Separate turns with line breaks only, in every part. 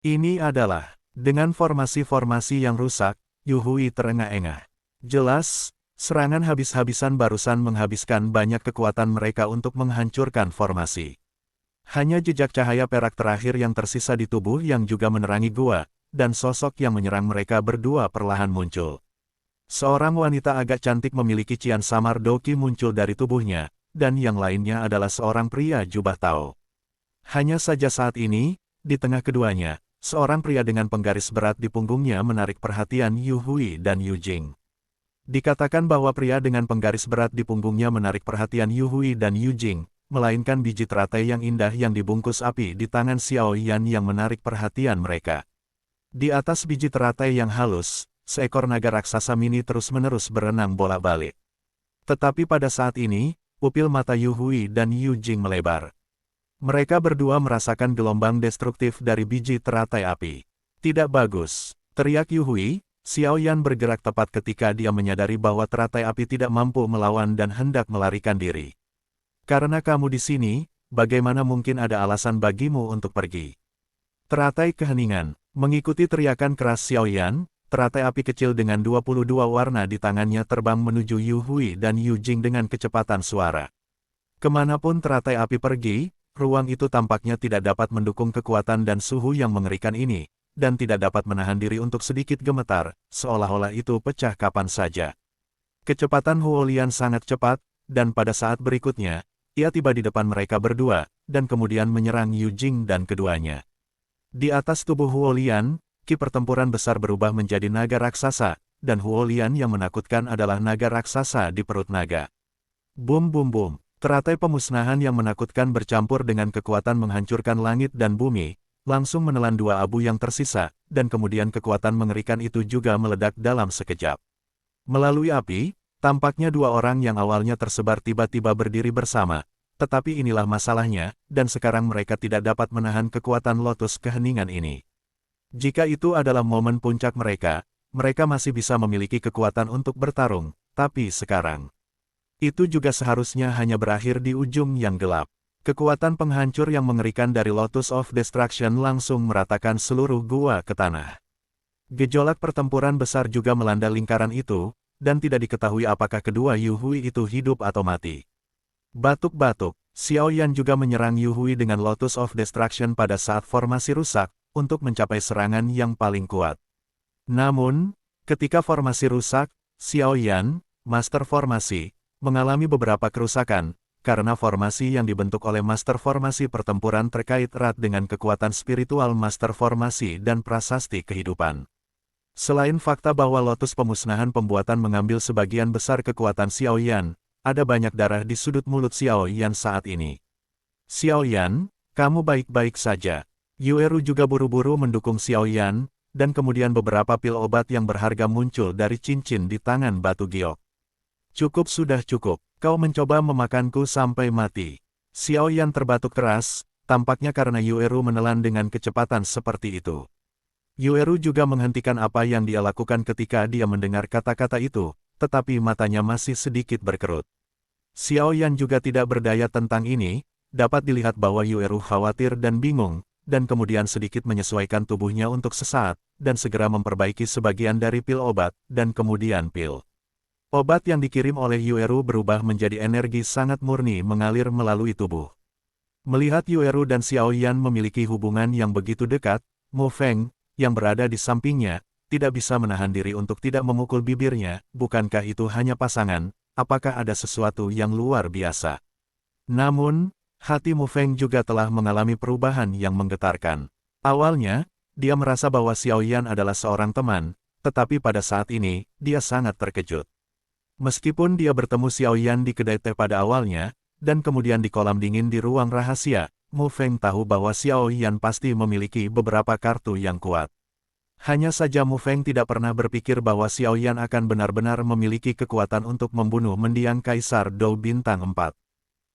Ini adalah, dengan formasi-formasi yang rusak, Yu Hui terengah-engah. Jelas, serangan habis-habisan barusan menghabiskan banyak kekuatan mereka untuk menghancurkan formasi. Hanya jejak cahaya perak terakhir yang tersisa di tubuh yang juga menerangi gua, dan sosok yang menyerang mereka berdua perlahan muncul. Seorang wanita agak cantik memiliki cian samar doki muncul dari tubuhnya, dan yang lainnya adalah seorang pria jubah Tao. Hanya saja saat ini, di tengah keduanya, seorang pria dengan penggaris berat di punggungnya menarik perhatian Yu Hui dan Yu Jing. Dikatakan bahwa pria dengan penggaris berat di punggungnya menarik perhatian Yu Hui dan Yu Jing, melainkan biji teratai yang indah yang dibungkus api di tangan Xiao Yan yang menarik perhatian mereka. Di atas biji teratai yang halus, seekor naga raksasa mini terus-menerus berenang bolak-balik. Tetapi pada saat ini, pupil mata Yu Hui dan Yu Jing melebar. Mereka berdua merasakan gelombang destruktif dari biji teratai api. Tidak bagus, teriak Yu Hui. Xiao Yan bergerak tepat ketika dia menyadari bahwa teratai api tidak mampu melawan dan hendak melarikan diri. Karena kamu di sini, bagaimana mungkin ada alasan bagimu untuk pergi? Teratai keheningan, mengikuti teriakan keras Xiao Yan, teratai api kecil dengan 22 warna di tangannya terbang menuju Yu Hui dan Yu Jing dengan kecepatan suara. Kemanapun teratai api pergi, ruang itu tampaknya tidak dapat mendukung kekuatan dan suhu yang mengerikan ini, dan tidak dapat menahan diri untuk sedikit gemetar, seolah-olah itu pecah kapan saja. Kecepatan Huolian sangat cepat, dan pada saat berikutnya, ia tiba di depan mereka berdua, dan kemudian menyerang Yu Jing dan keduanya. Di atas tubuh Huolian, ki pertempuran besar berubah menjadi naga raksasa, dan Huolian yang menakutkan adalah naga raksasa di perut naga. Bum bum bum. Teratai pemusnahan yang menakutkan bercampur dengan kekuatan menghancurkan langit dan bumi, langsung menelan dua abu yang tersisa, dan kemudian kekuatan mengerikan itu juga meledak dalam sekejap. Melalui api, tampaknya dua orang yang awalnya tersebar tiba-tiba berdiri bersama, tetapi inilah masalahnya, dan sekarang mereka tidak dapat menahan kekuatan lotus keheningan ini. Jika itu adalah momen puncak mereka, mereka masih bisa memiliki kekuatan untuk bertarung, tapi sekarang itu juga seharusnya hanya berakhir di ujung yang gelap. Kekuatan penghancur yang mengerikan dari Lotus of Destruction langsung meratakan seluruh gua ke tanah. Gejolak pertempuran besar juga melanda lingkaran itu, dan tidak diketahui apakah kedua Yu Hui itu hidup atau mati. Batuk-batuk, Xiao Yan juga menyerang Yu Hui dengan Lotus of Destruction pada saat formasi rusak, untuk mencapai serangan yang paling kuat. Namun, ketika formasi rusak, Xiao Yan, Master Formasi, mengalami beberapa kerusakan, karena formasi yang dibentuk oleh Master Formasi pertempuran terkait erat dengan kekuatan spiritual Master Formasi dan prasasti kehidupan. Selain fakta bahwa Lotus pemusnahan pembuatan mengambil sebagian besar kekuatan Xiao Yan, ada banyak darah di sudut mulut Xiao Yan saat ini. Xiao Yan, kamu baik-baik saja. Yueru juga buru-buru mendukung Xiao Yan, dan kemudian beberapa pil obat yang berharga muncul dari cincin di tangan batu giok. Cukup sudah cukup, kau mencoba memakanku sampai mati. Xiao Yan terbatuk keras, tampaknya karena Yueru menelan dengan kecepatan seperti itu. Yueru juga menghentikan apa yang dia lakukan ketika dia mendengar kata-kata itu, tetapi matanya masih sedikit berkerut. Xiao Yan juga tidak berdaya tentang ini, dapat dilihat bahwa Yueru khawatir dan bingung, dan kemudian sedikit menyesuaikan tubuhnya untuk sesaat, dan segera memperbaiki sebagian dari pil obat, dan kemudian pil obat yang dikirim oleh Yueru berubah menjadi energi sangat murni mengalir melalui tubuh. Melihat Yueru dan Xiao Yan memiliki hubungan yang begitu dekat, Mu Feng, yang berada di sampingnya, tidak bisa menahan diri untuk tidak memukul bibirnya. Bukankah itu hanya pasangan? Apakah ada sesuatu yang luar biasa? Namun, hati Mu Feng juga telah mengalami perubahan yang menggetarkan. Awalnya, dia merasa bahwa Xiao Yan adalah seorang teman, tetapi pada saat ini, dia sangat terkejut. Meskipun dia bertemu Xiao Yan di kedai teh pada awalnya, dan kemudian di kolam dingin di ruang rahasia, Mu Feng tahu bahwa Xiao Yan pasti memiliki beberapa kartu yang kuat. Hanya saja Mu Feng tidak pernah berpikir bahwa Xiao Yan akan benar-benar memiliki kekuatan untuk membunuh mendiang Kaisar Dou Bintang 4.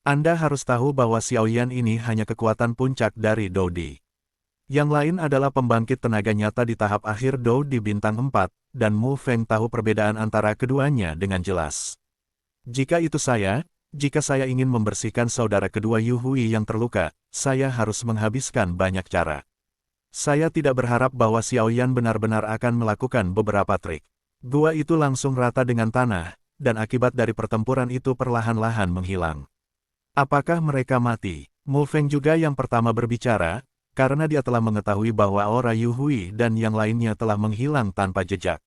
Anda harus tahu bahwa Xiao Yan ini hanya kekuatan puncak dari Dou Di. Yang lain adalah pembangkit tenaga nyata di tahap akhir Dou di Bintang 4, dan Mu Feng tahu perbedaan antara keduanya dengan jelas. Jika saya ingin membersihkan saudara kedua Yu Hui yang terluka, saya harus menghabiskan banyak cara. Saya tidak berharap bahwa Xiao Yan benar-benar akan melakukan beberapa trik. Gua itu langsung rata dengan tanah, dan akibat dari pertempuran itu perlahan-lahan menghilang. Apakah mereka mati? Mu Feng juga yang pertama berbicara, karena dia telah mengetahui bahwa aura Yu Hui dan yang lainnya telah menghilang tanpa jejak.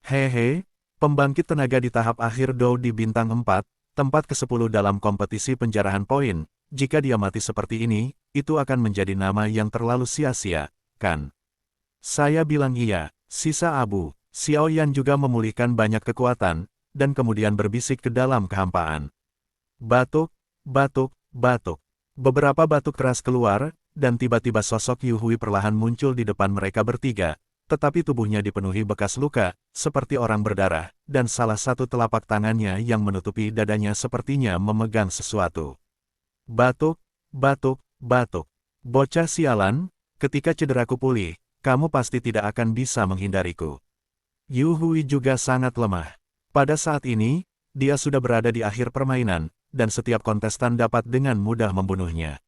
Hehe, pembangkit tenaga di tahap akhir Dou di bintang 4, tempat ke-10 dalam kompetisi penjarahan poin. Jika dia mati seperti ini, itu akan menjadi nama yang terlalu sia-sia, kan? Saya bilang iya, sisa abu. Xiao Yan juga memulihkan banyak kekuatan, dan kemudian berbisik ke dalam kehampaan. Batuk, batuk, batuk. Beberapa batuk keras keluar, dan tiba-tiba sosok Yu Hui perlahan muncul di depan mereka bertiga, tetapi tubuhnya dipenuhi bekas luka, seperti orang berdarah, dan salah satu telapak tangannya yang menutupi dadanya sepertinya memegang sesuatu. Batuk, batuk, batuk. Bocah sialan, ketika cederaku pulih, kamu pasti tidak akan bisa menghindariku. Yu Hui juga sangat lemah. Pada saat ini, dia sudah berada di akhir permainan, dan setiap kontestan dapat dengan mudah membunuhnya.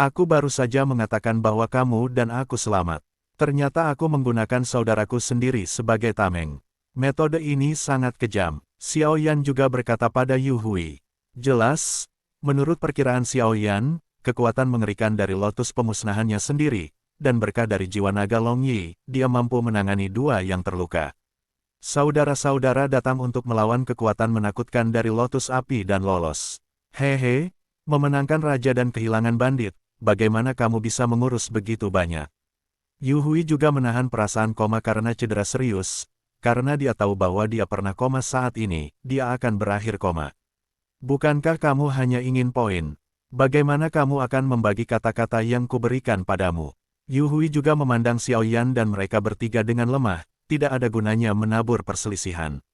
Aku baru saja mengatakan bahwa kamu dan aku selamat. Ternyata aku menggunakan saudaraku sendiri sebagai tameng. Metode ini sangat kejam. Xiao Yan juga berkata pada Yu Hui. Jelas, menurut perkiraan Xiao Yan, kekuatan mengerikan dari lotus pemusnahannya sendiri, dan berkah dari jiwa naga Long Yi, dia mampu menangani dua yang terluka. Saudara-saudara datang untuk melawan kekuatan menakutkan dari lotus api dan lolos. Hehe, memenangkan raja dan kehilangan bandit, bagaimana kamu bisa mengurus begitu banyak? Yu Hui juga menahan perasaan koma karena cedera serius, karena dia tahu bahwa dia pernah koma saat ini, dia akan berakhir koma. Bukankah kamu hanya ingin poin? Bagaimana kamu akan membagi kata-kata yang kuberikan padamu? Yu Hui juga memandang Xiao Yan dan mereka bertiga dengan lemah, tidak ada gunanya menabur perselisihan.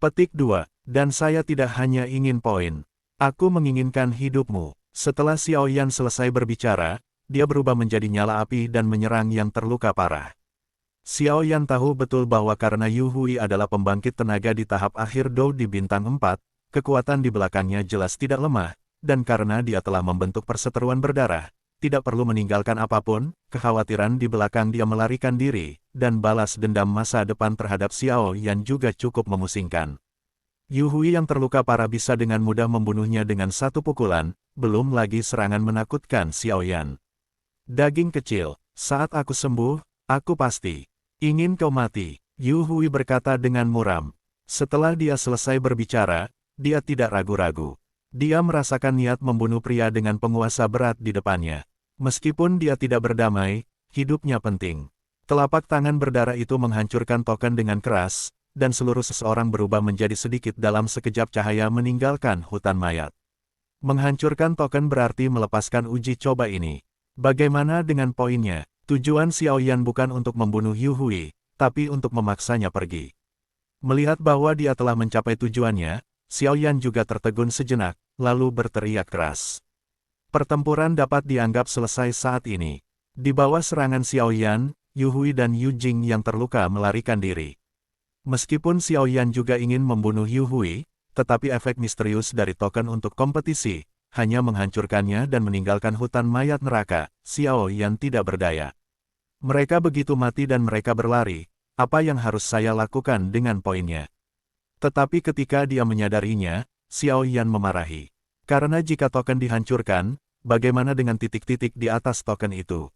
Petik 2, dan saya tidak hanya ingin poin. Aku menginginkan hidupmu. Setelah Xiao Yan selesai berbicara, dia berubah menjadi nyala api dan menyerang yang terluka parah. Xiao Yan tahu betul bahwa karena Yu Hui adalah pembangkit tenaga di tahap akhir Dou di bintang 4, kekuatan di belakangnya jelas tidak lemah, dan karena dia telah membentuk perseteruan berdarah, tidak perlu meninggalkan apapun, kekhawatiran di belakang dia melarikan diri, dan balas dendam masa depan terhadap Xiao Yan juga cukup memusingkan. Yu Hui yang terluka parah bisa dengan mudah membunuhnya dengan satu pukulan, belum lagi serangan menakutkan Xiao Yan. Daging kecil, saat aku sembuh, aku pasti ingin kau mati, Yu Hui berkata dengan muram. Setelah dia selesai berbicara, dia tidak ragu-ragu. Dia merasakan niat membunuh pria dengan penguasa berat di depannya. Meskipun dia tidak berdamai, hidupnya penting. Telapak tangan berdarah itu menghancurkan token dengan keras, dan seluruh seseorang berubah menjadi sedikit dalam sekejap cahaya meninggalkan hutan mayat. Menghancurkan token berarti melepaskan uji coba ini. Bagaimana dengan poinnya? Tujuan Xiao Yan bukan untuk membunuh Yu Hui, tapi untuk memaksanya pergi. Melihat bahwa dia telah mencapai tujuannya, Xiao Yan juga tertegun sejenak, lalu berteriak keras. Pertempuran dapat dianggap selesai saat ini. Di bawah serangan Xiao Yan, Yu Hui dan Yu Jing yang terluka melarikan diri. Meskipun Xiao Yan juga ingin membunuh Yu Hui, tetapi efek misterius dari token untuk kompetisi hanya menghancurkannya dan meninggalkan hutan mayat neraka. Xiao Yan tidak berdaya. Mereka begitu mati dan mereka berlari. Apa yang harus saya lakukan dengan poinnya? Tetapi ketika dia menyadarinya, Xiao Yan memarahi. Karena jika token dihancurkan, bagaimana dengan titik-titik di atas token itu?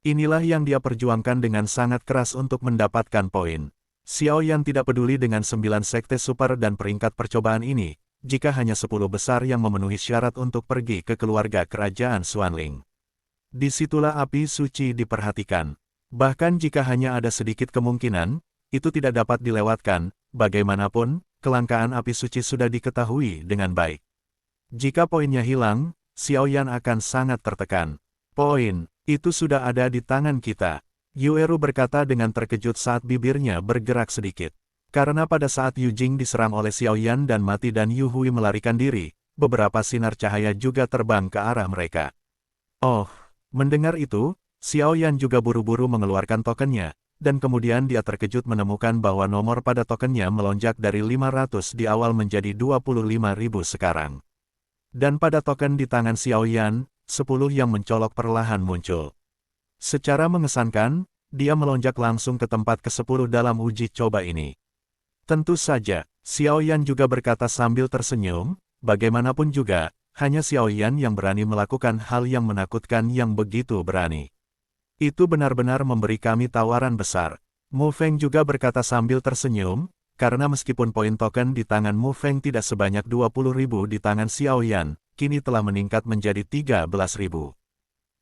Inilah yang dia perjuangkan dengan sangat keras untuk mendapatkan poin. Xiao Yan tidak peduli dengan 9 sekte super dan peringkat percobaan ini, jika hanya 10 besar yang memenuhi syarat untuk pergi ke keluarga kerajaan Xuanling. Disitulah api suci diperhatikan. Bahkan jika hanya ada sedikit kemungkinan, itu tidak dapat dilewatkan, bagaimanapun, kelangkaan api suci sudah diketahui dengan baik. Jika poinnya hilang, Xiao Yan akan sangat tertekan. Poin, itu sudah ada di tangan kita. Yu Eru berkata dengan terkejut saat bibirnya bergerak sedikit. Karena pada saat Yu Jing diserang oleh Xiao Yan dan mati dan Yu Hui melarikan diri, beberapa sinar cahaya juga terbang ke arah mereka. Oh, mendengar itu, Xiao Yan juga buru-buru mengeluarkan tokennya, dan kemudian dia terkejut menemukan bahwa nomor pada tokennya melonjak dari 500 di awal menjadi 25.000 sekarang. Dan pada token di tangan Xiao Yan, 10 yang mencolok perlahan muncul. Secara mengesankan, dia melonjak langsung ke tempat ke-10 dalam uji coba ini. Tentu saja, Xiao Yan juga berkata sambil tersenyum, bagaimanapun juga, hanya Xiao Yan yang berani melakukan hal yang menakutkan yang begitu berani. Itu benar-benar memberi kami tawaran besar. Mu Feng juga berkata sambil tersenyum, karena meskipun poin token di tangan Mu Feng tidak sebanyak 20.000 di tangan Xiao Yan, kini telah meningkat menjadi 13.000.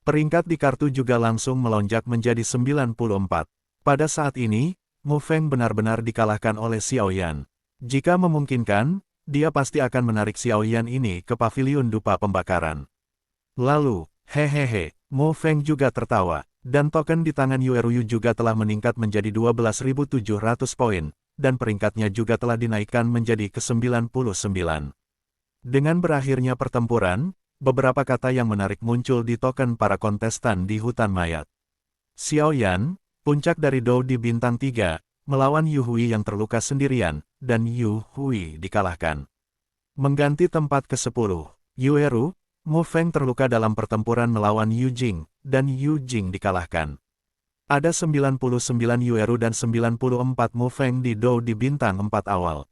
Peringkat di kartu juga langsung melonjak menjadi 94. Pada saat ini, Mu Feng benar-benar dikalahkan oleh Xiao Yan. Jika memungkinkan, dia pasti akan menarik Xiao Yan ini ke pavilion dupa pembakaran. Lalu, hehehe, Mu Feng juga tertawa, dan token di tangan Yueruyu juga telah meningkat menjadi 12.700 poin. Dan peringkatnya juga telah dinaikkan menjadi ke-99. Dengan berakhirnya pertempuran, beberapa kata yang menarik muncul di token para kontestan di hutan mayat. Xiao Yan, puncak dari Dou di bintang 3, melawan Yu Hui yang terluka sendirian, dan Yu Hui dikalahkan. Mengganti tempat ke-10, Yueru, Mu Feng terluka dalam pertempuran melawan Yu Jing, dan Yu Jing dikalahkan. Ada 99 Yueru dan 94 Mu Feng di Dou di bintang 4 awal.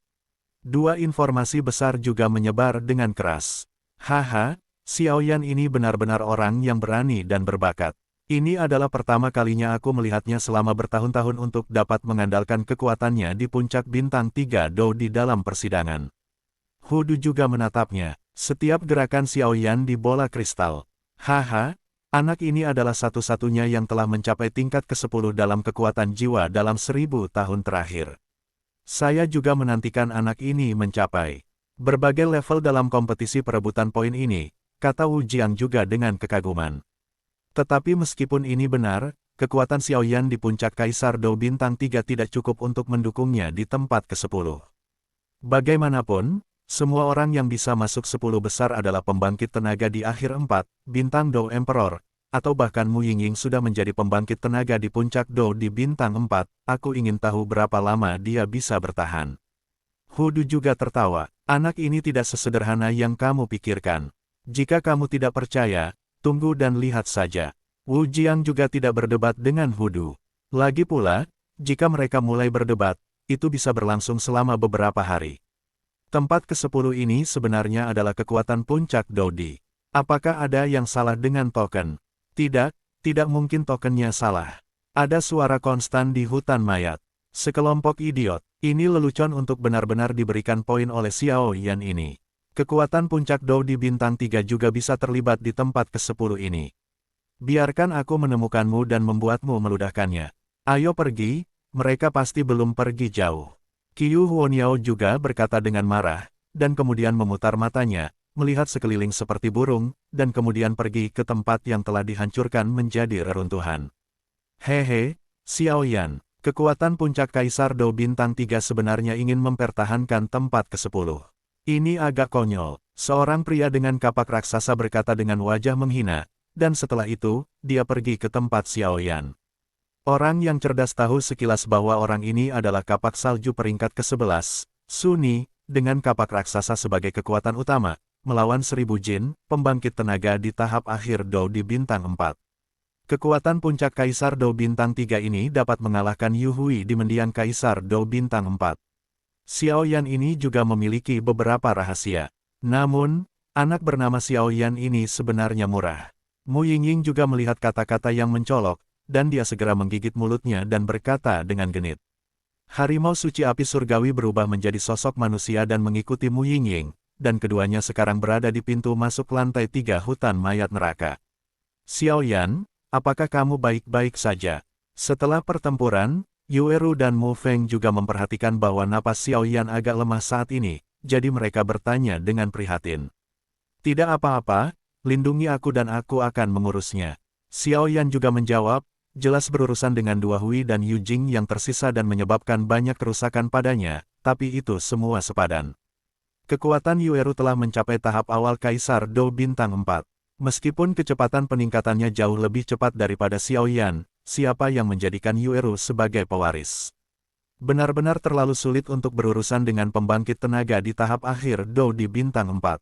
Dua informasi besar juga menyebar dengan keras. Haha, Xiao Yan ini benar-benar orang yang berani dan berbakat. Ini adalah pertama kalinya aku melihatnya selama bertahun-tahun untuk dapat mengandalkan kekuatannya di puncak bintang 3 Dou di dalam persidangan. Hudu juga menatapnya, setiap gerakan Xiao Yan di bola kristal. Haha. Anak ini adalah satu-satunya yang telah mencapai tingkat ke-10 dalam kekuatan jiwa dalam 1000 tahun terakhir. Saya juga menantikan anak ini mencapai berbagai level dalam kompetisi perebutan poin ini, kata Wu Jiang juga dengan kekaguman. Tetapi meskipun ini benar, kekuatan Xiao Yan di puncak Kaisar Dou bintang 3 tidak cukup untuk mendukungnya di tempat ke-10. Bagaimanapun, semua orang yang bisa masuk 10 besar adalah pembangkit tenaga di akhir 4, bintang Dou Emperor, atau bahkan Mu Yingying sudah menjadi pembangkit tenaga di puncak Dou di bintang 4, aku ingin tahu berapa lama dia bisa bertahan. Hudu juga tertawa, anak ini tidak sesederhana yang kamu pikirkan. Jika kamu tidak percaya, tunggu dan lihat saja. Wu Jiang juga tidak berdebat dengan Hudu. Lagi pula, jika mereka mulai berdebat, itu bisa berlangsung selama beberapa hari. Tempat ke-10 ini sebenarnya adalah kekuatan puncak Dodi. Apakah ada yang salah dengan token? Tidak, tidak mungkin tokennya salah. Ada suara konstan di hutan mayat. Sekelompok idiot, ini lelucon untuk benar-benar diberikan poin oleh Xiao Yan ini. Kekuatan puncak Dodi bintang 3 juga bisa terlibat di tempat ke-10 ini. Biarkan aku menemukanmu dan membuatmu meludahkannya. Ayo pergi, mereka pasti belum pergi jauh. Qiu Huoniao juga berkata dengan marah, dan kemudian memutar matanya, melihat sekeliling seperti burung, dan kemudian pergi ke tempat yang telah dihancurkan menjadi reruntuhan. Hehe, Xiao Yan, kekuatan puncak Kaisar Dou bintang 3 sebenarnya ingin mempertahankan tempat ke-10. Ini agak konyol, seorang pria dengan kapak raksasa berkata dengan wajah menghina, dan setelah itu, dia pergi ke tempat Xiao Yan. Orang yang cerdas tahu sekilas bahwa orang ini adalah kapak salju peringkat ke-11, Suni, dengan kapak raksasa sebagai kekuatan utama, melawan 1000 jin, pembangkit tenaga di tahap akhir Dou di bintang 4. Kekuatan puncak Kaisar Dou bintang 3 ini dapat mengalahkan Yu Hui di mendiang Kaisar Dou bintang 4. Xiao Yan ini juga memiliki beberapa rahasia. Namun, anak bernama Xiao Yan ini sebenarnya murah. Mu Yingying juga melihat kata-kata yang mencolok, dan dia segera menggigit mulutnya dan berkata dengan genit. Harimau suci api surgawi berubah menjadi sosok manusia dan mengikuti Mu Yingying, dan keduanya sekarang berada di pintu masuk lantai 3 hutan mayat neraka. Xiao Yan, apakah kamu baik-baik saja? Setelah pertempuran, Yueru dan Mu Feng juga memperhatikan bahwa napas Xiao Yan agak lemah saat ini, jadi mereka bertanya dengan prihatin. Tidak apa-apa, lindungi aku dan aku akan mengurusnya. Xiao Yan juga menjawab, jelas berurusan dengan dua Hui dan Yu Jing yang tersisa dan menyebabkan banyak kerusakan padanya, tapi itu semua sepadan. Kekuatan Yueru telah mencapai tahap awal Kaisar Dou bintang 4. Meskipun kecepatan peningkatannya jauh lebih cepat daripada Xiao Yan, siapa yang menjadikan Yueru sebagai pewaris? Benar-benar terlalu sulit untuk berurusan dengan pembangkit tenaga di tahap akhir Dou di bintang 4.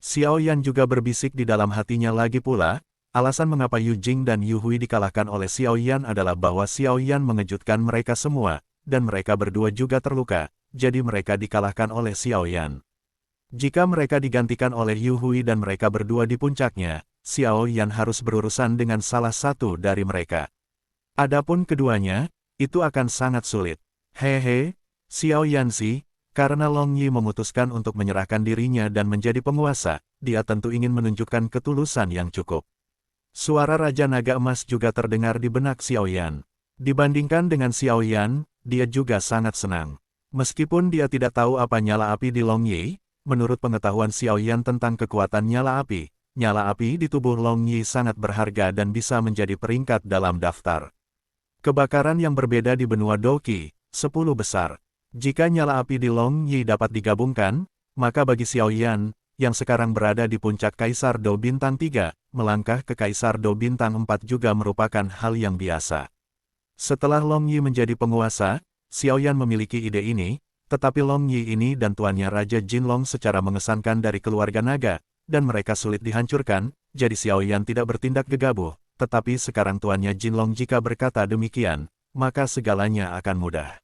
Xiao Yan juga berbisik di dalam hatinya lagi pula, Alasan mengapa Yu Jing dan Yu Hui dikalahkan oleh Xiao Yan adalah bahwa Xiao Yan mengejutkan mereka semua, dan mereka berdua juga terluka, jadi mereka dikalahkan oleh Xiao Yan. Jika mereka digantikan oleh Yu Hui dan mereka berdua di puncaknya, Xiao Yan harus berurusan dengan salah satu dari mereka. Adapun keduanya, itu akan sangat sulit. Hehe, Xiao Yan sih, karena Long Yi memutuskan untuk menyerahkan dirinya dan menjadi penguasa, dia tentu ingin menunjukkan ketulusan yang cukup. Suara Raja Naga Emas juga terdengar di benak Xiao Yan. Dibandingkan dengan Xiao Yan, dia juga sangat senang. Meskipun dia tidak tahu apa nyala api di Long Yi, menurut pengetahuan Xiao Yan tentang kekuatan nyala api di tubuh Long Yi sangat berharga dan bisa menjadi peringkat dalam daftar kebakaran yang berbeda di benua Doqi, 10 besar. Jika nyala api di Long Yi dapat digabungkan, maka bagi Xiao Yan, yang sekarang berada di puncak Kaisar Do Bintang 3, melangkah ke Kaisar Do Bintang 4 juga merupakan hal yang biasa. Setelah Long Yi menjadi penguasa, Xiao Yan memiliki ide ini, tetapi Long Yi ini dan tuannya Raja Jinlong secara mengesankan dari keluarga naga, dan mereka sulit dihancurkan, jadi Xiao Yan tidak bertindak gegabah, tetapi sekarang tuannya Jinlong jika berkata demikian, maka segalanya akan mudah.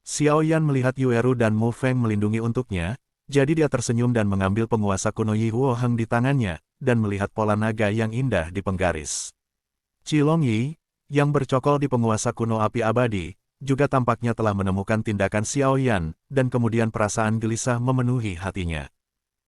Xiao Yan melihat Yueru dan Mu Feng melindungi untuknya, jadi dia tersenyum dan mengambil penguasa kuno Yi Huo Heng di tangannya, dan melihat pola naga yang indah di penggaris. Qilong Yi, yang bercokol di penguasa kuno api abadi, juga tampaknya telah menemukan tindakan Xiao Yan, dan kemudian perasaan gelisah memenuhi hatinya.